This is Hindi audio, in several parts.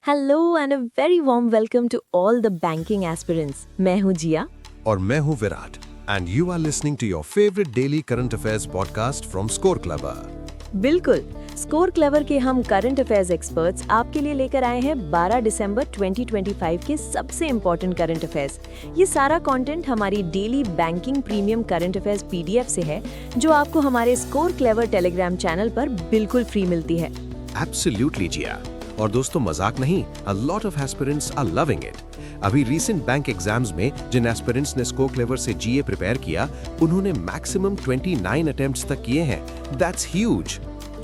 Hello and a very warm welcome to all the banking aspirants. मैं हूँ जिया। और मैं हूं Virat and you are listening to your favourite daily current affairs podcast from score clever. बिल्कुल, स्कोर क्लेवर के हम करंट अफेयर्स एक्सपर्ट्स आपके लिए लेकर आए हैं 12 दिसंबर 2025 के सबसे इम्पोर्टेंट करंट अफेयर्स। ये सारा कंटेंट हमारी daily banking premium current affairs PDF से है, जो आपको हमारे स्कोर क्लेवर टेलीग्राम चैनल पर बिल्कुल फ्री मिलती है। एब्सोल्युटली जिया। और दोस्तों मजाक नहीं, a lot of aspirants are loving it. अभी रीसेंट बैंक एग्जाम्स में जिन एस्पिरेंट्स ने स्कोर क्लेवर से जीए प्रिपेयर किया, उन्होंने मैक्सिमम 29 अटेम्प्ट्स तक किए हैं। That's huge.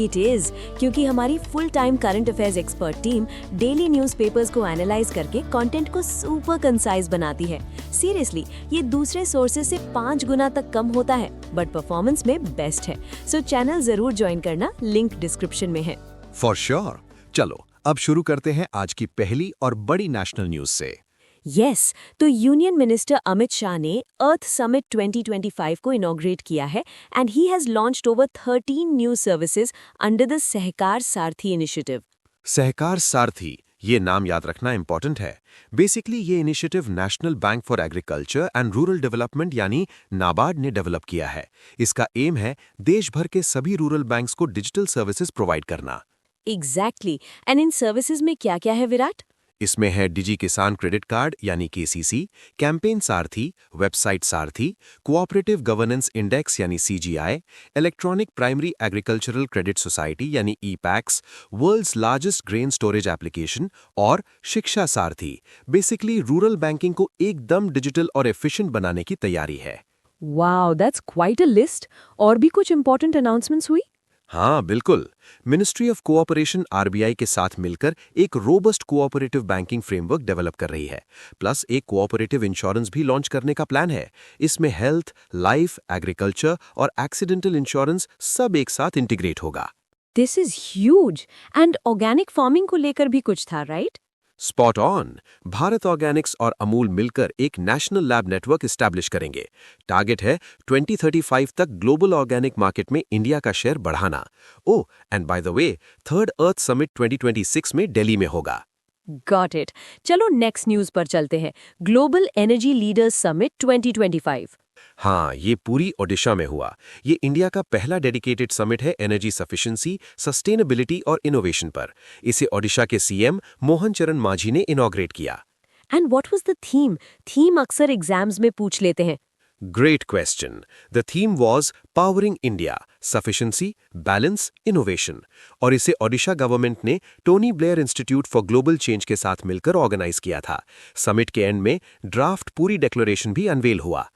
इट इज, क्योंकि हमारी full time current affairs expert team daily newspapers को एनालाइज करके कंटेंट को सुपर कंसाइज बनाती है। सीरियसली, ये दूसरे सोर्सेज से 5 गुना तक कम होता है, बट परफॉर्मेंस में बेस्ट है। सो चैनल जरूर ज्वाइन करना, लिंक डिस्क्रिप्शन में है। For sure. चलो अब शुरू करते हैं आज की पहली और बड़ी नेशनल न्यूज से। यस, तो यूनियन मिनिस्टर अमित शाह ने अर्थ समिट 2025 को इनॉग्रेट किया है and he has launched over 13 new services under the Sahakar Sarathi initiative. सहकार सारथी, ये नाम याद रखना इंपॉर्टेंट है। बेसिकली ये initiative national bank for agriculture and rural development यानी नाबार्ड ने डेवलप किया है। इसका एम है देश भर के सभी रूरल बैंक्स को डिजिटल सर्विसेज प्रोवाइड करना। एग्जैक्टली, एंड इन सर्विसेज में क्या क्या है विराट? इसमें है डिजी किसान क्रेडिट कार्ड यानी KCC, campaign Sarathi, website Sarathi, cooperative governance index यानी CGI, electronic primary agricultural credit society यानी ePACS, world's largest grain storage application और शिक्षा सारथी। बेसिकली रूरल बैंकिंग को एकदम डिजिटल और एफिशिएंट बनाने की तैयारी है। Wow, that's quite a list. और भी कुछ इंपॉर्टेंट अनाउंसमेंट्स हुई? हाँ बिल्कुल, मिनिस्ट्री ऑफ कोऑपरेशन आरबीआई के साथ मिलकर एक robust cooperative banking framework develop कर रही है। प्लस एक कोऑपरेटिव इंश्योरेंस भी लॉन्च करने का प्लान है। इसमें हेल्थ, लाइफ, एग्रीकल्चर और एक्सीडेंटल इंश्योरेंस सब एक साथ इंटीग्रेट होगा। This is huge. And organic farming को लेकर भी कुछ था, right? Spot on. Bharat organics और अमूल मिलकर एक नेशनल लैब नेटवर्क एस्टैब्लिश करेंगे। टारगेट है 2035 तक ग्लोबल ऑर्गेनिक मार्केट में इंडिया का शेयर बढ़ाना। Oh, and by the way, third earth summit 2026 में दिल्ली में होगा। Got it. चलो नेक्स्ट न्यूज पर चलते हैं। Global energy leaders summit 2025। हाँ, ये पूरी ओडिशा में हुआ। ये इंडिया का पहला डेडिकेटेड समिट है एनर्जी सफिशिएंसी, सस्टेनेबिलिटी और इनोवेशन पर। इसे ओडिशा के सीएम मोहन चरण मांझी ने इनॉग्रेट किया। And what was the theme? Theme अक्सर एग्जाम्स में पूछ लेते हैं। Great question. The theme was Powering India, Sufficiency, Balance, Innovation. और इसे ओडिशा गवर्नमेंट ने Tony Blair institute for global change के साथ मिलकर ऑर्गेनाइज किया था। समिट के एंड में ड्राफ्ट पूरी डिक्लेरेशन भी अनवेल हुआ।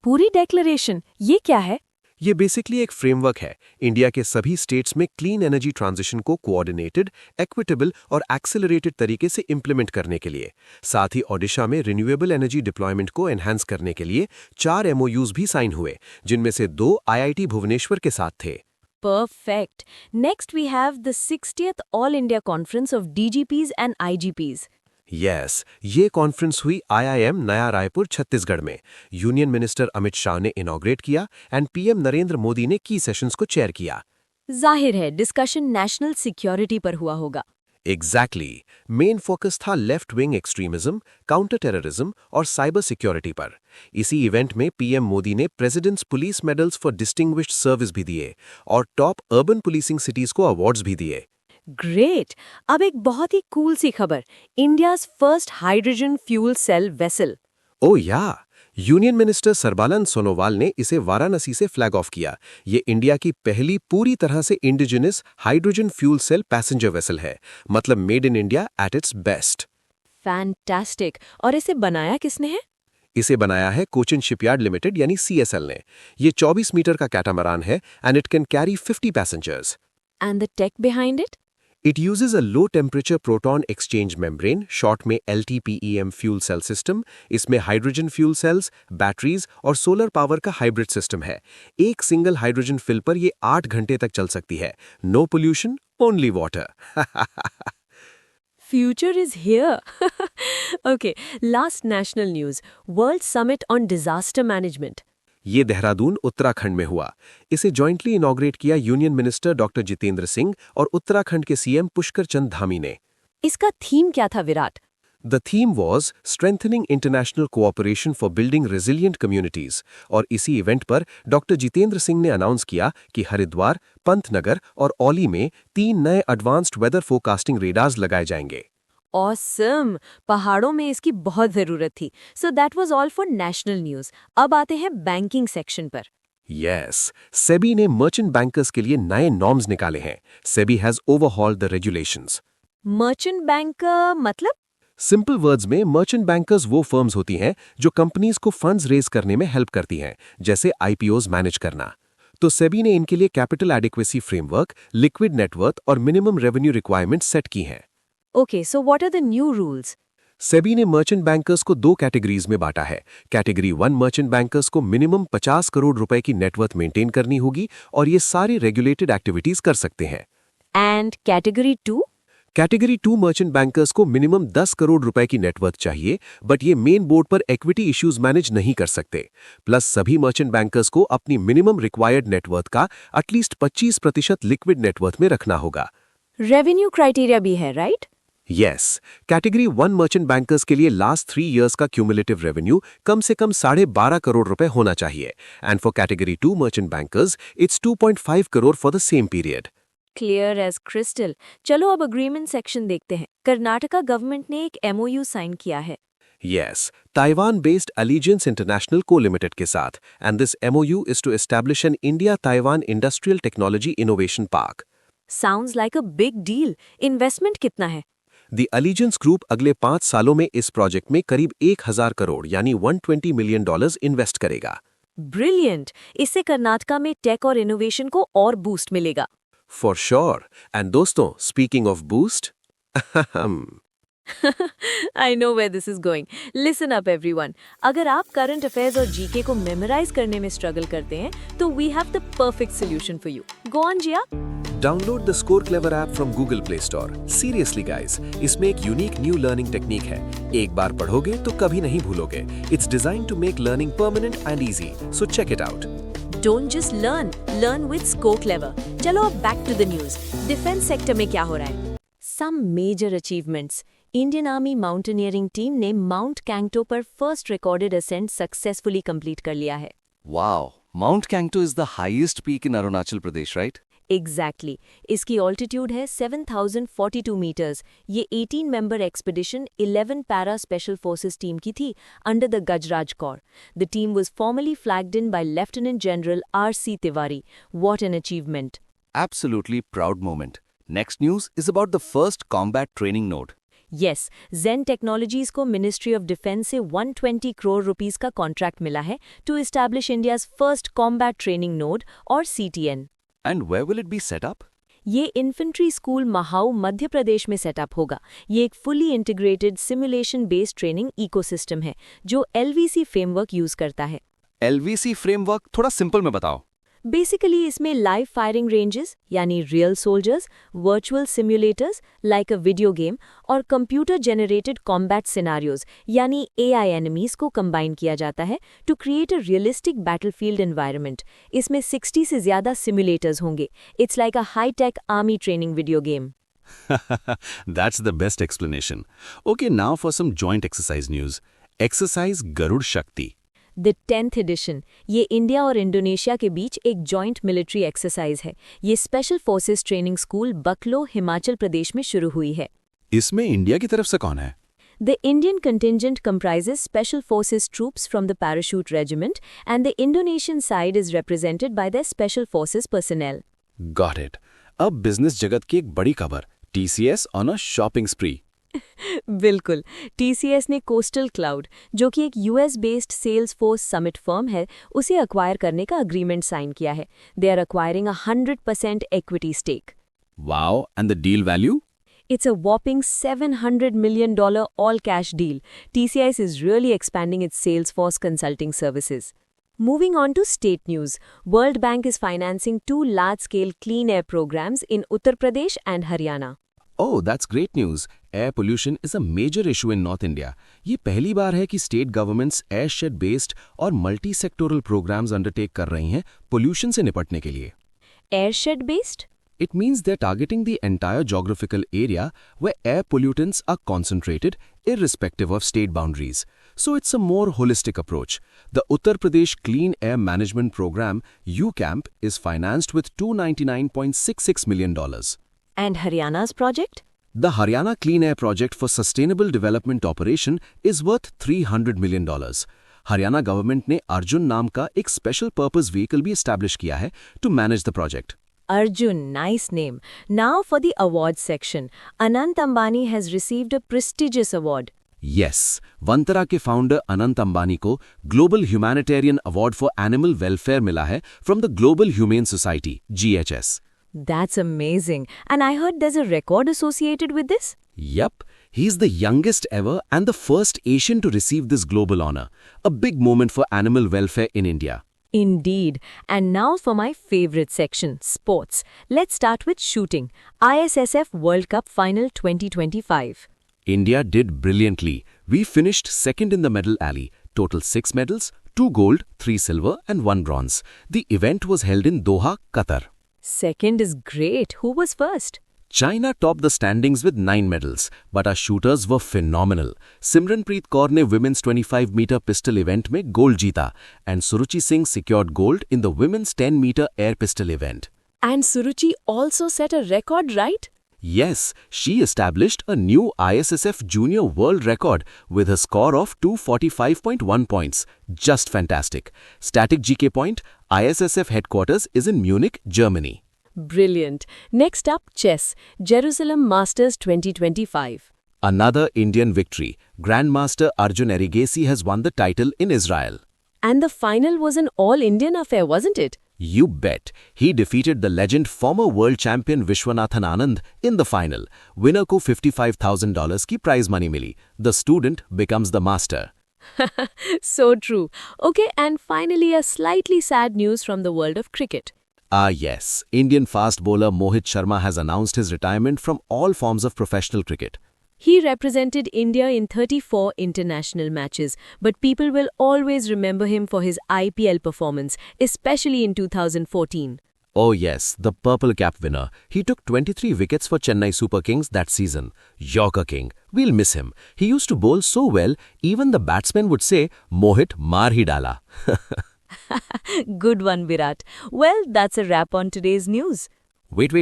पूरी डेक्लेरेशन, ये क्या है? ये बेसिकली एक फ्रेमवर्क है इंडिया के सभी स्टेट्स में क्लीन एनर्जी ट्रांजिशन को कोऑर्डिनेटेड, इक्विटेबल और एक्सेलरेटेड तरीके से इंप्लीमेंट करने के लिए। साथ ही ओडिशा में रिन्यूएबल एनर्जी डिप्लॉयमेंट को एनहांस करने के लिए 4 एमओयूज भी साइन हुए, जिनमें से 2 आईआईटी भुवनेश्वर के साथ थे। Perfect. Next we have the 60th All India Conference of DGPs and IGPs. Yes, ये कॉन्फ्रेंस हुई आईआईएम नया रायपुर छत्तीसगढ़ में। यूनियन मिनिस्टर अमित शाह ने इनॉग्रेट किया एंड पीएम नरेंद्र मोदी ने की सेशंस को चेयर किया। जाहिर है डिस्कशन नेशनल सिक्योरिटी पर हुआ होगा। एग्जैक्टली। मेन फोकस था left wing extremism, counter terrorism और साइबर सिक्योरिटी पर। इसी इवेंट में पीएम मोदी ने presidents police medals for distinguished service भी दिए और टॉप अर्बन पुलिसिंग सिटीज को अवार्ड्स भी दिए। ग्रेट। अब एक बहुत ही कूल सी खबर, India's first hydrogen fuel cell vessel. Oh yeah, union minister Sarbananda Sonowal ने इसे वाराणसी से फ्लैग ऑफ किया। ये इंडिया की पहली पूरी तरह से indigenous hydrogen fuel cell passenger vessel है, मतलब made in India at its best. Fantastic. और इसे बनाया किसने है? इसे बनाया है कोचिन शिपयार्ड लिमिटेड यानी सीएसएल ने। ये 24 मीटर का कैटामरान है and it can carry 50 passengers. And the tech behind it? It uses a low temperature proton exchange membrane, short में LTPEM फ्यूल सेल सिस्टम। इसमें हाइड्रोजन फ्यूल सेल्स, बैटरीज और सोलर पावर का हाइब्रिड सिस्टम है। एक सिंगल हाइड्रोजन फिल पर ये 8 घंटे तक चल सकती है। No pollution, only water. Future is here. Okay, last national news. World Summit on Disaster Management. ये देहरादून उत्तराखंड में हुआ। इसे जॉइंटली इनॉग्रेट किया union minister doctor Jitendra Singh और उत्तराखंड के सीएम पुष्कर चंद धामी ने। इसका थीम क्या था Virat? The theme was Strengthening International Cooperation for Building Resilient Communities और इसी इवेंट पर डॉक्टर जितेंद्र सिंह ने अनाउंस किया कि हरिद्वार, पंतनगर और औली में 3 नए एडवांस्ड वेदर फोरकास्टिंग रेडार्स लगाए जाएंगे। ऑसम! पहाड़ों में इसकी बहुत जरूरत थी। So that was all for national news. अब आते हैं बैंकिंग सेक्शन पर। यस, सेबी ने मर्चेंट बैंकर्स के लिए नए नॉर्म्स निकाले हैं। SEBI has overhauled the regulations. Merchant bank मतलब? सिंपल वर्ड्स में मर्चेंट बैंकर्स वो फर्म्स होती हैं जो कंपनीज को फंड्स रेज करने में हेल्प करती हैं, जैसे आईपीओज मैनेज करना। तो सेबी ने इनके लिए capital adequacy framework, liquid net worth और मिनिमम रेवेन्यू रिक्वायरमेंट सेट की हैं। Okay, so what are the new rules? SEBI ने मर्चेंट बैंकर्स को 2 कैटेगरीज में बांटा है। कैटेगरी 1 मर्चेंट बैंकर्स को मिनिमम 50 करोड़ रुपए की नेटवर्थ मेंटेन करनी होगी और ये सारी रेगुलेटेड एक्टिविटीज कर सकते हैं। And category 2? Category 2 merchant bankers को मिनिमम 10 करोड़ रुपए की नेटवर्थ चाहिए, बट ये मेन बोर्ड पर इक्विटी इश्यूज मैनेज नहीं कर सकते। प्लस सभी मर्चेंट बैंकर्स को अपनी मिनिमम रिक्वायर्ड नेटवर्थ का एटलीस्ट 25% लिक्विड नेटवर्थ में रखना होगा। रेवेन्यू क्राइटेरिया भी है, right? Yes, category 1 merchant bankers के लिए लास्ट 3 इयर्स का क्यूमुलेटिव रेवेन्यू कम से कम 12.5 करोड़ रुपए होना चाहिए। And for category 2 merchant bankers it's 2.5 crore for the same period. Clear as crystal. चलो अब अग्रीमेंट सेक्शन देखते हैं। कर्नाटका गवर्नमेंट ने एक एमओयू साइन किया है। Yes, Taiwan based Allegiance international co limited के साथ, and this MOU is to establish an India Taiwan industrial technology innovation park. Sounds like a big deal. Investment कितना है? द अलीजेंस ग्रुप अगले 5 सालों में इस प्रोजेक्ट में करीब 1000 करोड़ यानी $120 मिलियन इन्वेस्ट करेगा। ब्रिलियंट! इससे कर्नाटका में टेक और इनोवेशन को और बूस्ट मिलेगा। For sure. एंड दोस्तों, speaking of boost, I know where this is going. Listen up everyone. अगर आप करंट अफेयर्स और जीके को मेमोराइज करने में स्ट्रगल करते हैं, तो we have the perfect solution for you. Go on, Jia. Download the score clever app from Google play store. Seriously guys, इसमें एक यूनिक न्यू लर्निंग टेक्निक है। एक बार पढ़ोगे तो कभी नहीं भूलोगे। It's design to make learning permanent and easy, so check it out. Don't just learn with Score Clever. चलो अब back to the news. Defence sector में क्या हो रहा है? Some major achievements. Indian army mountaineering team ने माउंट कैंगटो पर first recorded ascent successfully complete कर लिया है। Wow, Mount Kangto is the highest peak in Arunachal Pradesh, right? Exactly इसकी ऑल्टीट्यूड है 7042 मीटर्स। ये 18 member expedition 11 para special forces team की थी under the Gajraj Kaur. The team was formally flagged in by lieutenant general R.C. Tiwari. What an achievement! Absolutely proud moment. Next news is about the first combat training node. Yes, Zen technologies को मिनिस्ट्री ऑफ डिफेंस से 120 करोड़ रुपीस का कॉन्ट्रैक्ट मिला है to establish India's first combat training node और CTN। And where will it be set up? ये इन्फेंट्री स्कूल महाऊ मध्य प्रदेश में सेटअप होगा। ये एक fully integrated simulation based training ecosystem है जो LVC फ्रेमवर्क यूज करता है। LVC framework थोड़ा सिंपल में बताओ। बेसिकली इसमें लाइव फायरिंग रेंजेस यानी real soldiers, virtual simulators like a video game और कंप्यूटर जनरेटेड कॉम्बैट सिनारियोज यानी AI एनिमीज को कंबाइन किया जाता है to create a realistic battlefield environment. इसमें 60 से ज्यादा सिम्युलेटर्स होंगे। It's like a high tech army training video game. That's the best explanation. Okay, now for some joint exercise news. Exercise Garud Shakti. The 10th edition. ये इंडिया और इंडोनेशिया के बीच एक जॉइंट मिलिट्री एक्सरसाइज है। ये स्पेशल फोर्सेस ट्रेनिंग स्कूल बकलो, हिमाचल प्रदेश में शुरू हुई है। इसमें इंडिया की तरफ से कौन है? The Indian contingent comprises Special Forces troops from the Parachute Regiment and the Indonesian side is represented by their Special Forces personnel. Got it. अब बिजनेस जगत की एक बड़ी खबर, TCS on a shopping spree. बिल्कुल। TCS ने कोस्टल क्लाउड, जो कि एक US based Salesforce summit firm है, उसे अक्वायर करने का अग्रीमेंट साइन किया है। They are acquiring 100% equity stake. Wow, and the deal value? It's a whopping $700 million all-cash deal. TCS is really expanding its Salesforce consulting services. Moving on to state news, World Bank is financing 2 large-scale clean air programs in Uttar Pradesh and Haryana. Oh, that's great news. Air pollution is a major issue in North India. ये पहली बार है कि स्टेट गवर्नमेंट्स एयरशेड बेस्ड और मल्टी सेक्टोरल प्रोग्राम्स अंडरटेक कर रही हैं पोल्यूशन से निपटने के लिए। Airshed based It means they're targeting the entire geographical area where air pollutants are concentrated irrespective of state boundaries. So it's a more holistic approach. The Uttar Pradesh Clean Air Management Program, UCAMP, is financed with $299.66 million. And Haryana's project? The Haryana Clean Air Project for Sustainable Development Operation is worth $300 million. Haryana government ने अर्जुन नाम का एक स्पेशल पर्पस व्हीकल भी एस्टैब्लिश किया है to manage the project. Arjun, nice name. Now for the awards section. Anant Ambani has received a prestigious award. Yes, Vantara के फाउंडर अनंत अंबानी को global humanitarian award for animal welfare मिला है from the global humane society GHS. That's amazing. And I heard there's a record associated with this? Yup, he's the youngest ever and the first Asian to receive this global honor. A big moment for animal welfare in India. Indeed. And now for my favorite section, sports. Let's start with shooting. ISSF World Cup Final 2025. India did brilliantly. We finished second in the medal alley. Total 6 medals, 2 gold, 3 silver and 1 bronze. The event was held in Doha, Qatar. Second is great. Who was first? China topped the standings with 9 medals, but our shooters were phenomenal. Simranpreet Kaur ne women's 25-meter pistol event में gold जीता, and Suruchi Singh secured gold in the women's 10-meter air pistol event. And Suruchi also set a record, right? Yes, she established a new ISSF junior world record with a score of 245.1 points. Just fantastic. Static GK point, ISSF headquarters is in Munich, Germany. Brilliant. Next up, chess. Jerusalem Masters 2025. Another Indian victory. Grandmaster Arjun Erigesi has won the title in Israel. And the final was an all-Indian affair, wasn't it? You bet. He defeated the legend former world champion Vishwanathan Anand in the final. Winner को $55,000 की prize money milli. The student becomes the master. So true. Okay, and finally a slightly sad news from the world of cricket. Yes. Indian fast bowler Mohit Sharma has announced his retirement from all forms of professional cricket. He represented India in 34 international matches, but people will always remember him for his IPL performance, especially in 2014. Oh yes, the Purple Cap winner. He took 23 wickets for Chennai Super Kings that season. Yorker King. We'll miss him. He used to bowl so well, even the batsmen would say, Mohit maar hi dala. Good one, Virat. Well, that's a wrap on today's news. Wait.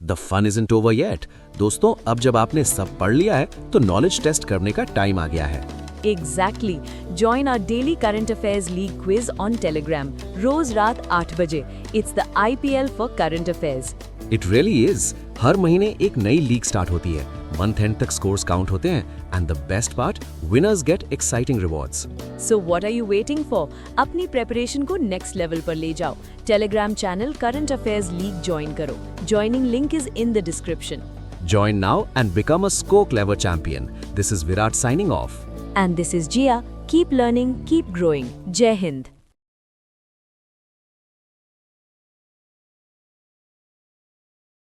The fun isn't over yet. दोस्तों, अब जब आपने सब पढ़ लिया है, तो नॉलेज टेस्ट करने का टाइम आ गया है. Exactly. Join our daily current affairs league quiz on Telegram. रोज रात 8 बजे. It's the IPL for current affairs. It really is. हर महीने एक नई लीग स्टार्ट होती है. मंथ एंड तक स्कोर्स काउंट होते हैं. And the best part, winners get exciting rewards. So what are you waiting for? अपनी प्रेपरेशन को नेक्स्ट लेवल पर ले जाओ. Telegram channel current affairs league join करो. Joining link is in the description. Join now and become a Score Clever champion. This is Virat signing off. And this is Jia. Keep learning, keep growing. Jai Hind.